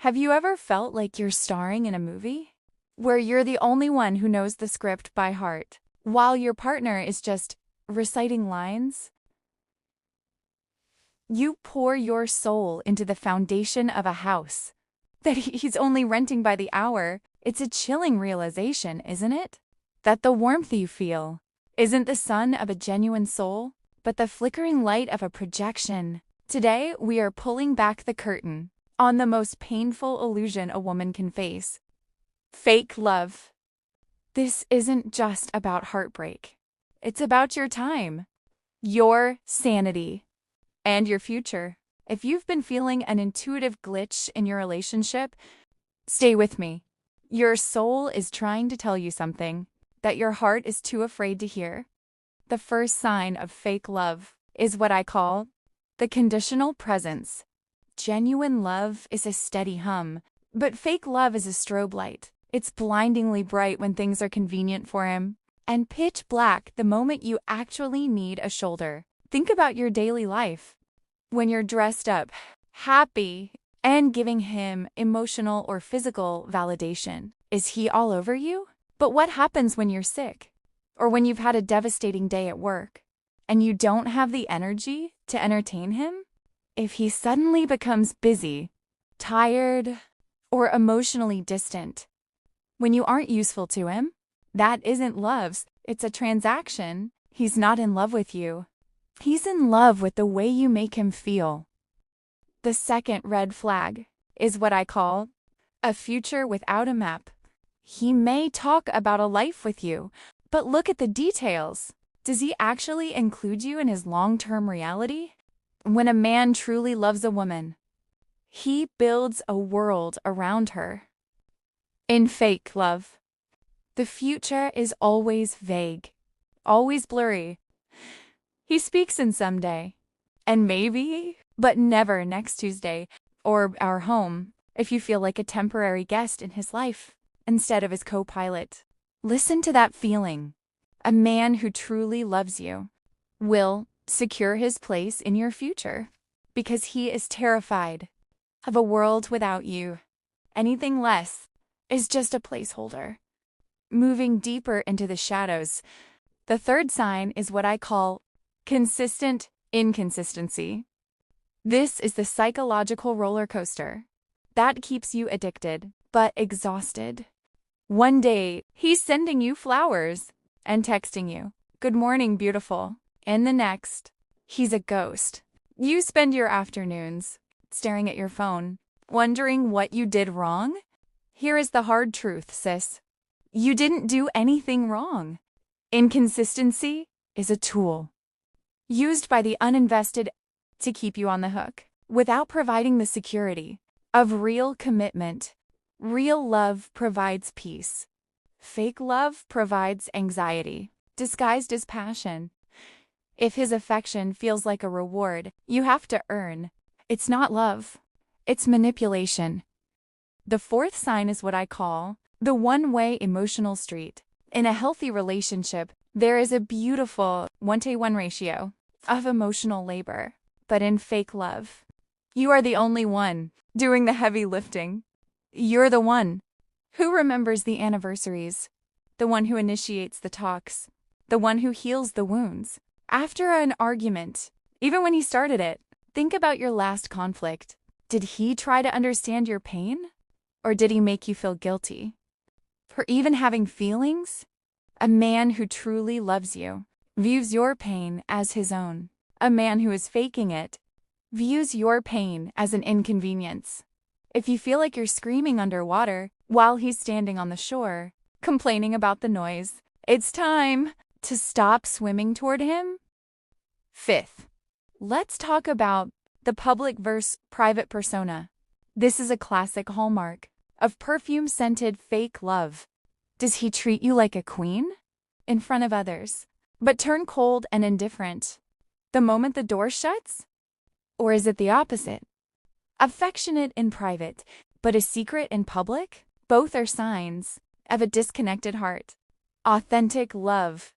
Have you ever felt like you're starring in a movie? Where you're the only one who knows the script by heart, while your partner is just reciting lines? You pour your soul into the foundation of a house that he's only renting by the hour. It's a chilling realization, isn't it? That the warmth you feel isn't the sun of a genuine soul, but the flickering light of a projection. Today, we are pulling back the curtain on the most painful illusion a woman can face: fake love. This isn't just about heartbreak. It's about your time, your sanity, and your future. If you've been feeling an intuitive glitch in your relationship, stay with me. Your soul is trying to tell you something that your heart is too afraid to hear. The first sign of fake love is what I call the conditional presence. Genuine love is a steady hum, but fake love is a strobe light. It's blindingly bright when things are convenient for him, and pitch black the moment you actually need a shoulder. Think about your daily life. When you're dressed up, happy, and giving him emotional or physical validation, is he all over you? But what happens when you're sick? Or when you've had a devastating day at work, and you don't have the energy to entertain him? If he suddenly becomes busy, tired, or emotionally distant, when you aren't useful to him, that isn't love, it's a transaction. He's not in love with you. He's in love with the way you make him feel. The second red flag is what I call a future without a map. He may talk about a life with you, but look at the details. Does he actually include you in his long-term reality? When a man truly loves a woman, he builds a world around her. In fake love, the future is always vague, always blurry. He speaks in someday, and maybe, but never next Tuesday, or our home, if you feel like a temporary guest in his life instead of his co-pilot. Listen to that feeling. A man who truly loves you will secure his place in your future because he is terrified of a world without you. Anything less is just a placeholder. Moving deeper into the shadows, the third sign is what I call consistent inconsistency. This is the psychological roller coaster that keeps you addicted but exhausted. One day, he's sending you flowers and texting you, "Good morning, beautiful." And the next, he's a ghost. You spend your afternoons staring at your phone, wondering what you did wrong. Here is the hard truth, sis. You didn't do anything wrong. Inconsistency is a tool used by the uninvested to keep you on the hook without providing the security of real commitment. Real love provides peace. Fake love provides anxiety, disguised as passion. If his affection feels like a reward you have to earn, it's not love, it's manipulation. The fourth sign is what I call the one-way emotional street. In a healthy relationship, there is a beautiful 1-to-1 ratio of emotional labor. But in fake love, you are the only one doing the heavy lifting. You're the one who remembers the anniversaries, the one who initiates the talks, the one who heals the wounds. After an argument, even when he started it, think about your last conflict. Did he try to understand your pain? Or did he make you feel guilty for even having feelings? A man who truly loves you views your pain as his own. A man who is faking it views your pain as an inconvenience. If you feel like you're screaming underwater while he's standing on the shore, complaining about the noise, it's time to stop swimming toward him. Fifth, let's talk about the public versus private persona. This is a classic hallmark of perfume-scented fake love. Does he treat you like a queen in front of others, but turn cold and indifferent the moment the door shuts? Or is it the opposite? Affectionate in private, but a secret in public? Both are signs of a disconnected heart. Authentic love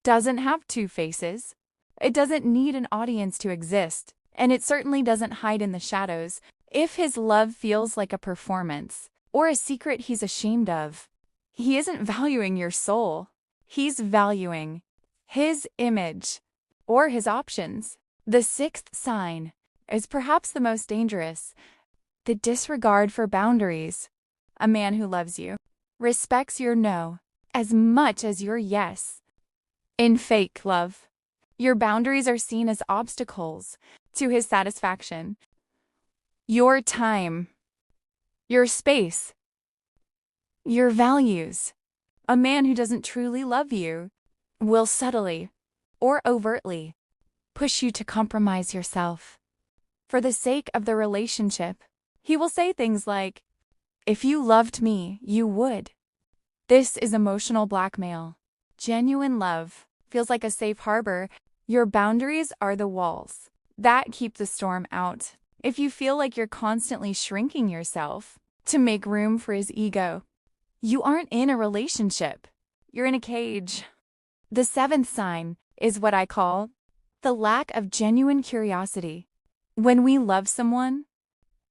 doesn't have two faces. It doesn't need an audience to exist, and it certainly doesn't hide in the shadows. If his love feels like a performance or a secret he's ashamed of, he isn't valuing your soul. He's valuing his image or his options. The sixth sign is perhaps the most dangerous: the disregard for boundaries. A man who loves you respects your no as much as your yes. In fake love, your boundaries are seen as obstacles to his satisfaction. Your time, your space, your values. A man who doesn't truly love you will subtly or overtly push you to compromise yourself. For the sake of the relationship, he will say things like, "If you loved me, you would." This is emotional blackmail. Genuine love feels like a safe harbor. Your boundaries are the walls that keep the storm out. If you feel like you're constantly shrinking yourself to make room for his ego, you aren't in a relationship. You're in a cage. The seventh sign is what I call the lack of genuine curiosity. When we love someone,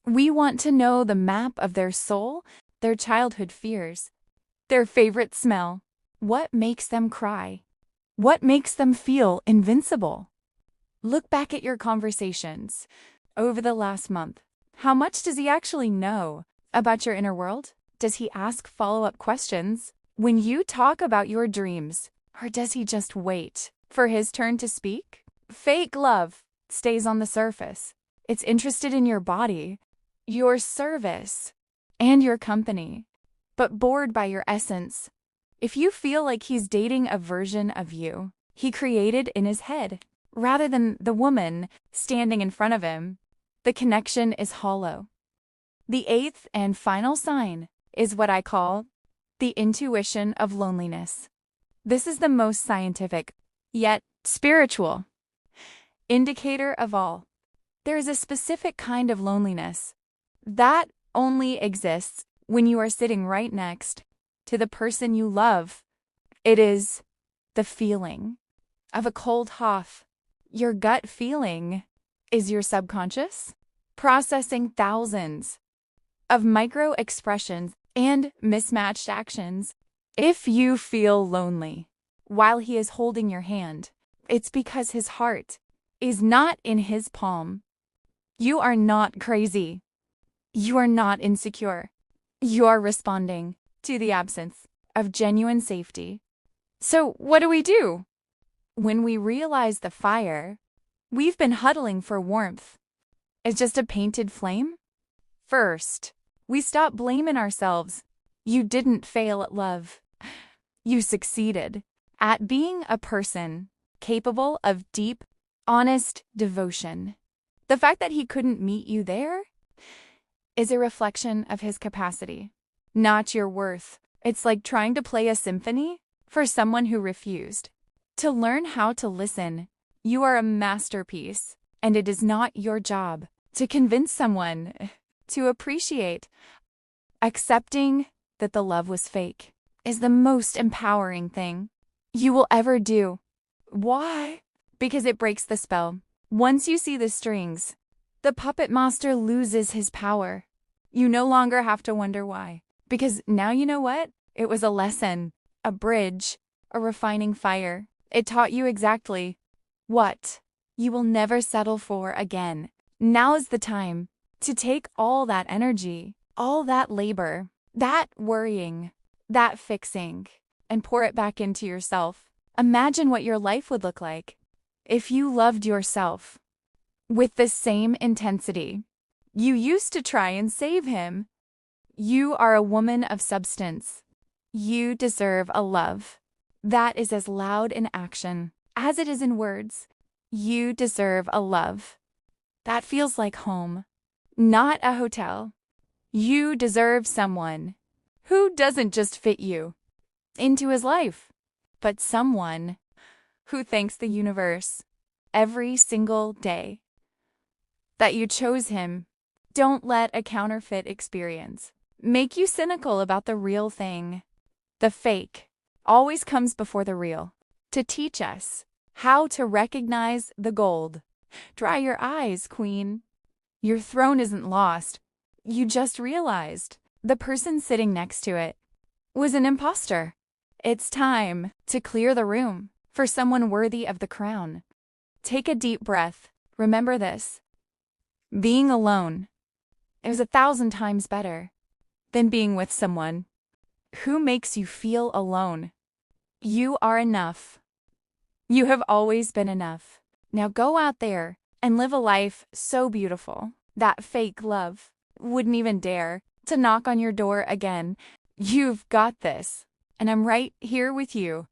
we want to know the map of their soul, their childhood fears, their favorite smell, what makes them cry, what makes them feel invincible. Look back at your conversations over the last month. How much does he actually know about your inner world? Does he ask follow-up questions when you talk about your dreams? Or does he just wait for his turn to speak? Fake love stays on the surface. It's interested in your body, your service, and your company, but bored by your essence. If you feel like he's dating a version of you he created in his head, rather than the woman standing in front of him, the connection is hollow. The eighth and final sign is what I call the intuition of loneliness. This is the most scientific, yet spiritual, indicator of all. There is a specific kind of loneliness that only exists when you are sitting right next to the person you love. It is the feeling of a cold hearth. Your gut feeling is your subconscious processing thousands of micro expressions and mismatched actions. If you feel lonely while he is holding your hand, it's because his heart is not in his palm. You are not crazy. You are not insecure. You are responding to the absence of genuine safety. So what do? When we realize the fire we've been huddling for warmth is just a painted flame? First, we stop blaming ourselves. You didn't fail at love. You succeeded at being a person capable of deep, honest devotion. The fact that he couldn't meet you there is a reflection of his capacity, not your worth. It's like trying to play a symphony for someone who refused to learn how to listen. You are a masterpiece, and it is not your job to convince someone to appreciate. Accepting that the love was fake is the most empowering thing you will ever do. Why? Because it breaks the spell. Once you see the strings, the puppet master loses his power. You no longer have to wonder why, because now you know what? It was a lesson, a bridge, a refining fire. It taught you exactly what you will never settle for again. Now is the time to take all that energy, all that labor, that worrying, that fixing, and pour it back into yourself. Imagine what your life would look like if you loved yourself with the same intensity you used to try and save him. You are a woman of substance. You deserve a love that is as loud in action as it is in words. You deserve a love that feels like home, not a hotel. You deserve someone who doesn't just fit you into his life, but someone who thanks the universe every single day that you chose him. Don't let a counterfeit experience make you cynical about the real thing. The fake always comes before the real to teach us how to recognize the gold. Dry your eyes, queen. Your throne isn't lost. You just realized the person sitting next to it was an imposter. It's time to clear the room for someone worthy of the crown. Take a deep breath. Remember this. Being alone is 1,000 times better than being with someone who makes you feel alone. You are enough. You have always been enough. Now go out there and live a life so beautiful that fake love wouldn't even dare to knock on your door again. You've got this, and I'm right here with you.